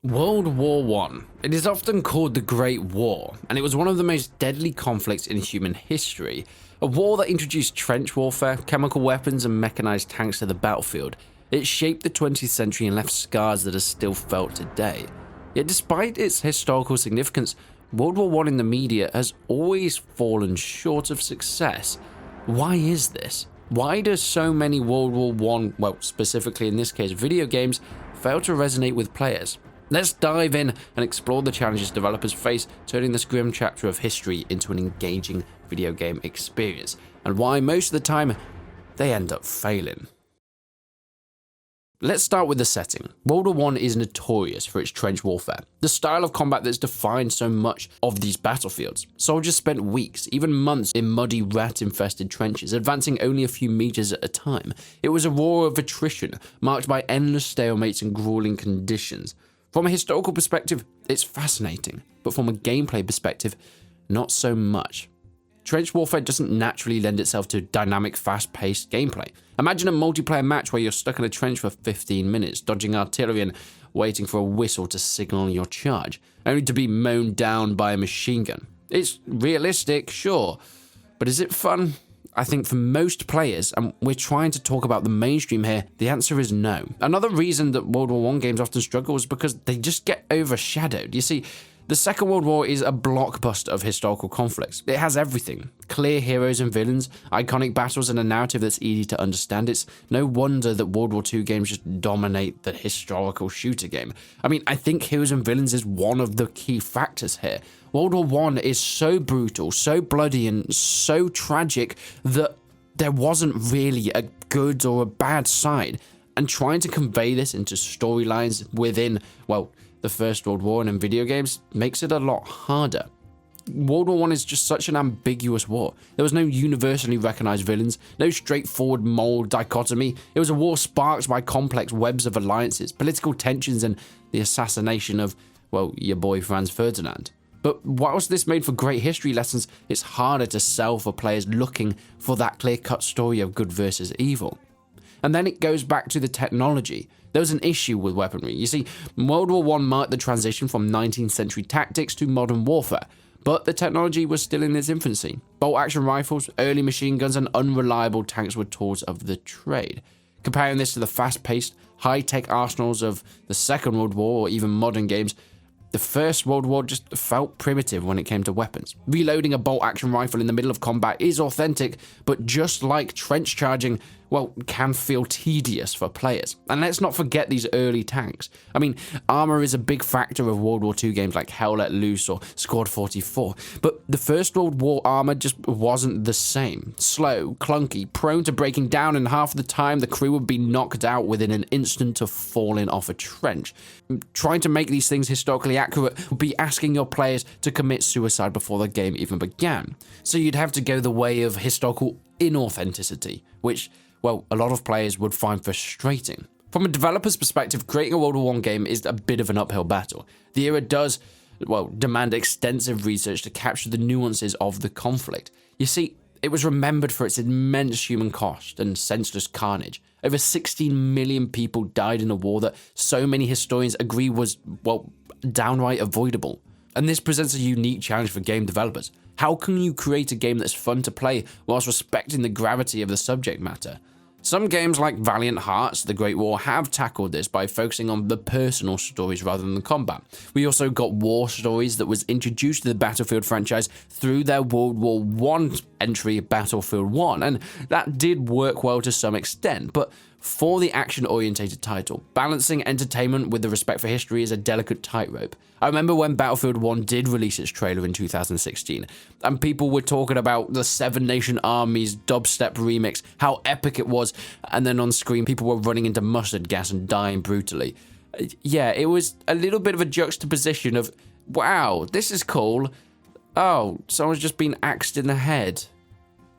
World War One. It is often called the Great War, and it was one of the most deadly conflicts in human history. A war that introduced trench warfare, chemical weapons, and mechanized tanks to the battlefield. It shaped the 20th century and left scars that are still felt today. Yet despite its historical significance, World War One in the media has always fallen short of success. Why is this? Why do so many World War One, well, specifically in this case video games, fail to resonate with players? Let's dive in and explore the challenges developers face, turning this grim chapter of history into an engaging video game experience, and why most of the time they end up failing. Let's start with the setting. World War I is notorious for its trench warfare, the style of combat that's defined so much of these battlefields. Soldiers spent weeks, even months, in muddy, rat-infested trenches, advancing only a few meters at a time. It was a war of attrition, marked by endless stalemates and grueling conditions. From a historical perspective, it's fascinating, but from a gameplay perspective, not so much. Trench warfare doesn't naturally lend itself to dynamic, fast-paced gameplay. Imagine a multiplayer match where you're stuck in a trench for 15 minutes, dodging artillery and waiting for a whistle to signal your charge, only to be mown down by a machine gun. It's realistic, sure, but is it fun? I think for most players, and we're trying to talk about the mainstream here, the answer is no. Another reason that World War I games often struggle is because they just get overshadowed. You see, the Second World War is a blockbuster of historical conflicts. It has everything. Clear heroes and villains, iconic battles, and a narrative that's easy to understand. It's no wonder that World War II games just dominate the historical shooter game. I mean, I think heroes and villains is one of the key factors here. World War I is so brutal, so bloody, and so tragic that there wasn't really a good or a bad side. And trying to convey this into storylines within, well, the First World War and in video games makes it a lot harder. World War I is just such an ambiguous war. There was no universally recognized villains, no straightforward moral dichotomy. It was a war sparked by complex webs of alliances, political tensions, and the assassination of, well, your boy Franz Ferdinand. But whilst this made for great history lessons, it's harder to sell for players looking for that clear-cut story of good versus evil. And then it goes back to the technology. There was an issue with weaponry. You see, World War I marked the transition from 19th century tactics to modern warfare, but the technology was still in its infancy. Bolt-action rifles, early machine guns, and unreliable tanks were tools of the trade. Comparing this to the fast-paced, high-tech arsenals of the Second World War or even modern games, the First World War just felt primitive when it came to weapons. Reloading a bolt-action rifle in the middle of combat is authentic, but just like trench charging, well, can feel tedious for players. And let's not forget these early tanks. I mean, armor is a big factor of World War II games like Hell Let Loose or Squad 44, but the First World War armor just wasn't the same. Slow, clunky, prone to breaking down, and half the time the crew would be knocked out within an instant of falling off a trench. Trying to make these things historically accurate would be asking your players to commit suicide before the game even began. So you'd have to go the way of historical inauthenticity, which, well, a lot of players would find frustrating. From a developer's perspective, creating a World War I game is a bit of an uphill battle. The era does, well, demand extensive research to capture the nuances of the conflict. You see, it was remembered for its immense human cost and senseless carnage. Over 16 million people died in a war that so many historians agree was, well, downright avoidable. And this presents a unique challenge for game developers. How can you create a game that's fun to play whilst respecting the gravity of the subject matter? Some games like Valiant Hearts: The Great War have tackled this by focusing on the personal stories rather than the combat. We also got War Stories that was introduced to the Battlefield franchise through their World War I entry, Battlefield 1, and that did work well to some extent, but for the action-orientated title, balancing entertainment with the respect for history is a delicate tightrope. I remember when Battlefield 1 did release its trailer in 2016, and people were talking about the Seven Nation Army's dubstep remix, how epic it was, and then on screen people were running into mustard gas and dying brutally. Yeah, it was a little bit of a juxtaposition of, wow, this is cool. Oh, someone's just been axed in the head.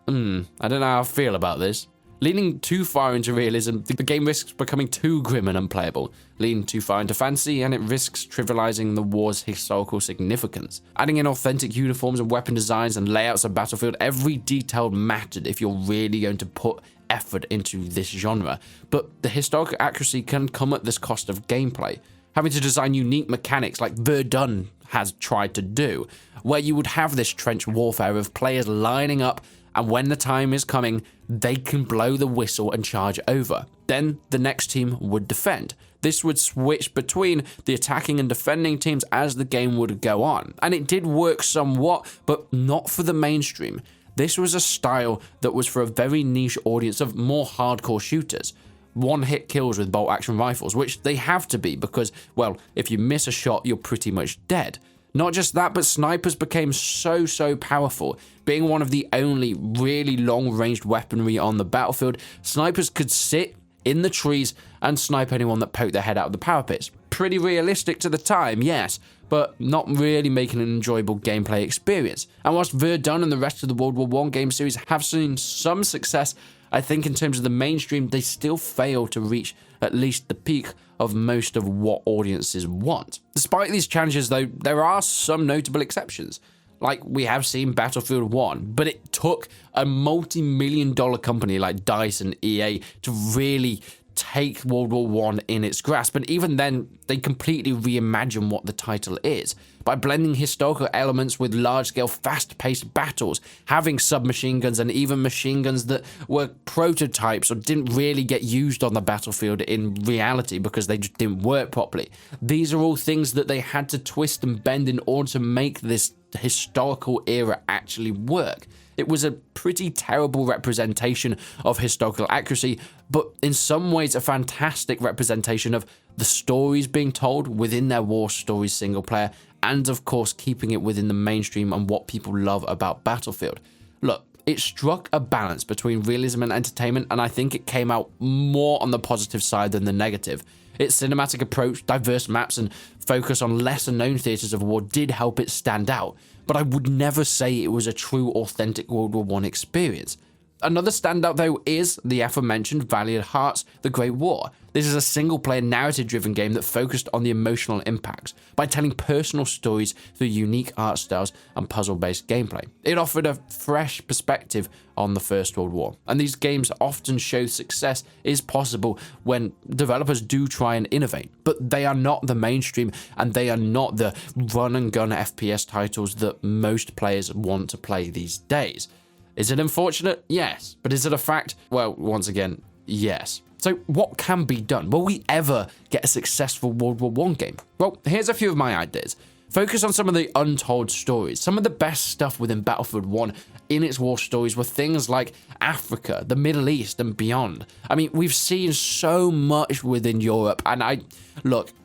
I don't know how I feel about this. Leaning too far into realism, the game risks becoming too grim and unplayable. Leaning too far into fantasy, and it risks trivializing the war's historical significance. Adding in authentic uniforms and weapon designs and layouts of Battlefield, every detail mattered if you're really going to put effort into this genre. But the historical accuracy can come at this cost of gameplay. having to design unique mechanics like Verdun has tried to do, where you would have this trench warfare of players lining up, and when the time is coming, they can blow the whistle and charge over. Then the next team would defend. This would switch between the attacking and defending teams as the game would go on. And it did work somewhat, but not for the mainstream. This was a style that was for a very niche audience of more hardcore shooters. One-hit kills with bolt-action rifles, which they have to be because, well, if you miss a shot, you're pretty much dead. Not just that, but snipers became so powerful. Being one of the only really long-ranged weaponry on the battlefield, snipers could sit in the trees and snipe anyone that poked their head out of the parapets. Pretty realistic to the time, yes, but not really making an enjoyable gameplay experience. And whilst Verdun and the rest of the World War I game series have seen some success, I think in terms of the mainstream, they still fail to reach at least the peak of most of what audiences want. Despite these challenges, though, there are some notable exceptions. Like, we have seen Battlefield 1, but it took a multi-million-dollar company like DICE and EA to really take World War I in its grasp, and even then, they completely reimagine what the title is by blending historical elements with large-scale, fast-paced battles, having submachine guns and even machine guns that were prototypes or didn't really get used on the battlefield in reality because they just didn't work properly. These are all things that they had to twist and bend in order to make this historical era actually work. It was a pretty terrible representation of historical accuracy, but in some ways a fantastic representation of the stories being told within their war stories single player, and of course keeping it within the mainstream and what people love about Battlefield. Look, it struck a balance between realism and entertainment, and I think it came out more on the positive side than the negative. Its cinematic approach, diverse maps, and focus on lesser-known theatres of war did help it stand out, but I would never say it was a true, authentic World War I experience. Another standout, though, is the aforementioned Valiant Hearts: The Great War. This is a single-player, narrative-driven game that focused on the emotional impacts by telling personal stories through unique art styles and puzzle-based gameplay. It offered a fresh perspective on the First World War, and these games often show success is possible when developers do try and innovate, but they are not the mainstream, and they are not the run-and-gun FPS titles that most players want to play these days. Is it unfortunate? Yes. But is it a fact? Well, once again, yes. So what can be done? Will we ever get a successful World War I game? Well, here's a few of my ideas. Focus on some of the untold stories. Some of the best stuff within Battlefield 1 in its war stories were things like Africa, the Middle East, and beyond. I mean, we've seen so much within Europe, and I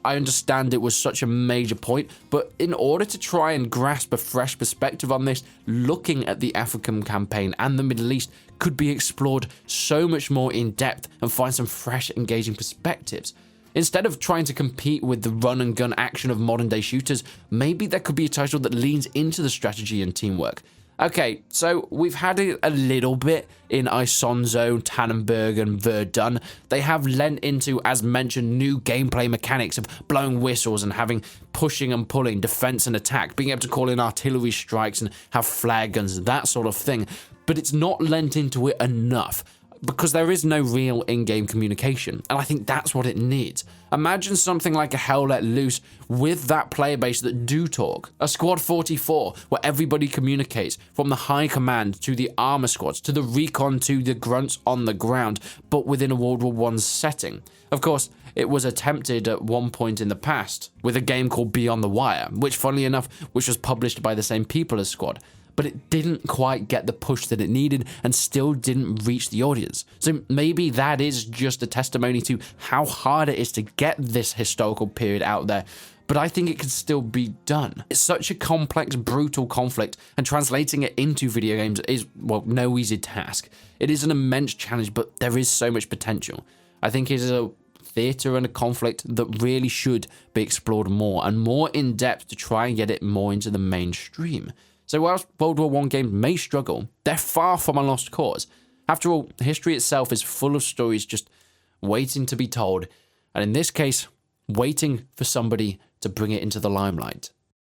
understand it was such a major point, but in order to try and grasp a fresh perspective on this, looking at the African campaign and the Middle East could be explored so much more in depth and find some fresh, engaging perspectives. Instead of trying to compete with the run-and-gun action of modern-day shooters, maybe there could be a title that leans into the strategy and teamwork. Okay, so we've had it a little bit in Isonzo, Tannenberg, and Verdun. They have lent into, as mentioned, new gameplay mechanics of blowing whistles and having pushing and pulling, defense and attack, being able to call in artillery strikes and have flare guns, that sort of thing. But it's not lent into it enough, because there is no real in-game communication, and I think that's what it needs. Imagine something like a Hell Let Loose with that player base that do talk. A Squad 44, where everybody communicates, from the high command to the armor squads, to the recon to the grunts on the ground, but within a World War I setting. Of course, it was attempted at one point in the past, with a game called Beyond the Wire, which funnily enough, which was published by the same people as Squad. But it didn't quite get the push that it needed and still didn't reach the audience. So maybe that is just a testimony to how hard it is to get this historical period out there, but I think it can still be done. It's such a complex, brutal conflict, and translating it into video games is, well, no easy task. It is an immense challenge, but there is so much potential. I think it is a theatre and a conflict that really should be explored more and more in depth to try and get it more into the mainstream. So whilst World War I games may struggle, they're far from a lost cause. After all, history itself is full of stories just waiting to be told, and in this case, waiting for somebody to bring it into the limelight.